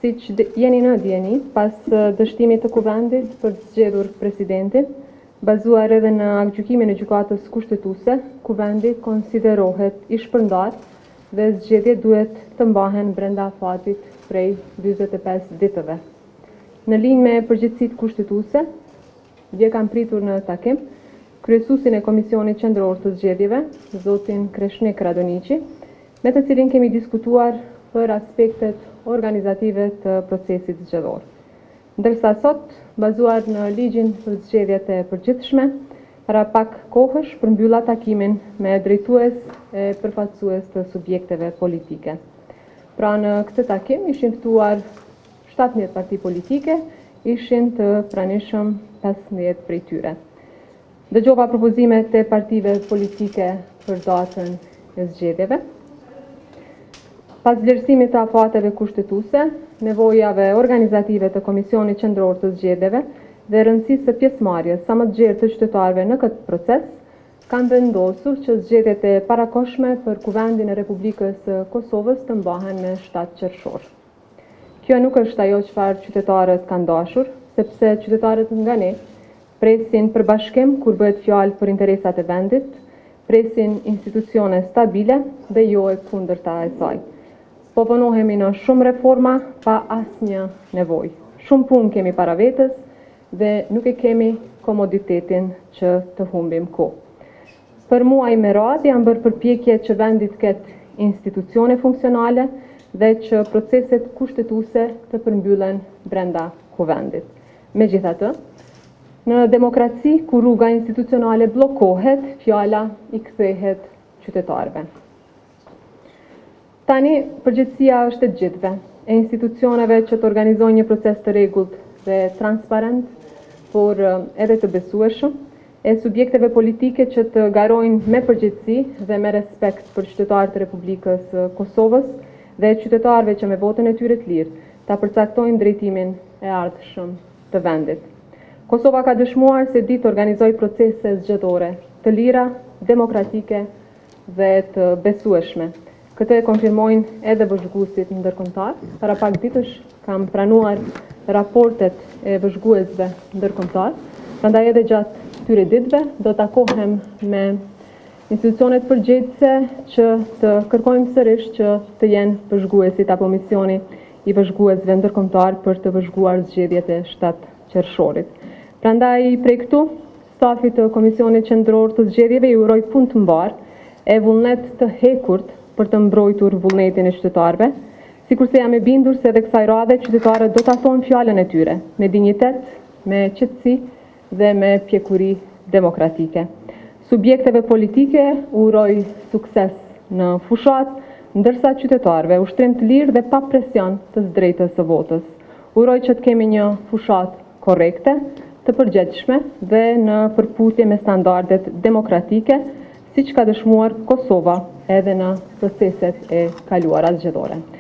Siç jeni në dieni, pas dështimit të kuvendit për të zgjedhur presidentin, bazuar edhe në aktgjykimin e gjykatës kushtetuese, kuvendi konsiderohet i shpërndar dhe zgjedhjet duhet të mbahen brenda afatit prej 45 ditëve. Në linjë me përgjegjësitë kushtetuese, dje kam pritur në takim kryesuesin e Komisionit Qendror të Zgjedhjeve, zotin Kreshnik Radoniqi, me të cilin kemi diskutuar për aspektet organizative të procesit zgjedhor. Ndërsa sot, bazuar në ligjin për zgjedhjet e përgjithshme, para pak kohësh përmbylla takimin me drejtues e përfaqësues të subjekteve politike. Pra në këtë takim ishin ftuar 17 parti politike, ishin të pranishëm 15 prej tyre. Dëgjova propozimet e partive politike për datën e zgjedhjeve. Pas vlerësimit të afateve kushtetuese, nevojave organizative të Komisionit Qendror të Zgjedhjeve dhe rëndësisë së pjesëmarrjes sa më të gjerë të qytetarëve në këtë proces, kanë vendosur që zgjedhjet e parakohshme për Kuvendin e Republikës së Kosovës të mbahen në 7 qershor. Kjo nuk është ajo çfarë qytetarët kanë dashur, sepse qytetarët nga ne presin për bashkim kur bëhet fjalë për interesat e vendit, presin institucione stabile dhe jo e kundërta e saj. Po vonohemi në shumë reforma pa asnjë nevojë. Shumë punë kemi para vetës dhe nuk e kemi komoditetin që të humbim kohë. Për muaj me radhë janë bërë përpjekje që vendi të ketë institucione funksionale dhe që proceset kushtetuese të përmbyllen brenda kuvendit. Megjithatë, në demokraci ku rruga institucionale bllokohet, fjala i kthehet qytetarëve. Tani, përgjegjësia është e gjithëve, e institucioneve që të organizojnë një proces të rregullt dhe transparent, por edhe të besueshëm, e subjekteve politike që të garojnë me përgjegjësi dhe me respekt për qytetarët e Republikës së Kosovës dhe qytetarëve që me votën e tyre të lirë ta përcaktojnë drejtimin e ardhshëm të vendit. Kosova ka dëshmuar se di të organizojë procese zgjedhore të lira, demokratike dhe të besueshme. Këtë e konfirmojnë edhe vëzhguesit ndërkombëtar. Para pak ditësh kam pranuar raportet e vëzhguesve ndërkombëtar. Prandaj edhe gjatë këtyre ditëve do takohem me institucionet përgjegjëse që të kërkojmë sërish që të jenë vëzhguesit apo misioni i vëzhguesve ndërkombëtar për të vëzhguar zgjedhjet e 7 qershorit. Prandaj prej këtu, stafit të Komisionit Qendror të Zgjedhjeve i uroj punë të mbarë e vullnet të hekurt për të mbrojtur vullnetin e qytetarëve, sikurse jam e bindur se edhe kësaj radhe qytetarët do ta thonë fjalën e tyre, me dinjitet, me qetësi dhe me pjekuri demokratike. Subjekteve politike uroj sukses në fushat, ndërsa qytetarëve ushtrim të lirë dhe pa presion të drejtës së votës. Uroj që të kemi një fushat korrekte, të përgjegjshme dhe në përputhje me standardet demokratike, siç ka dëshmuar Kosova edhe në proceset e kaluara zgjedhore.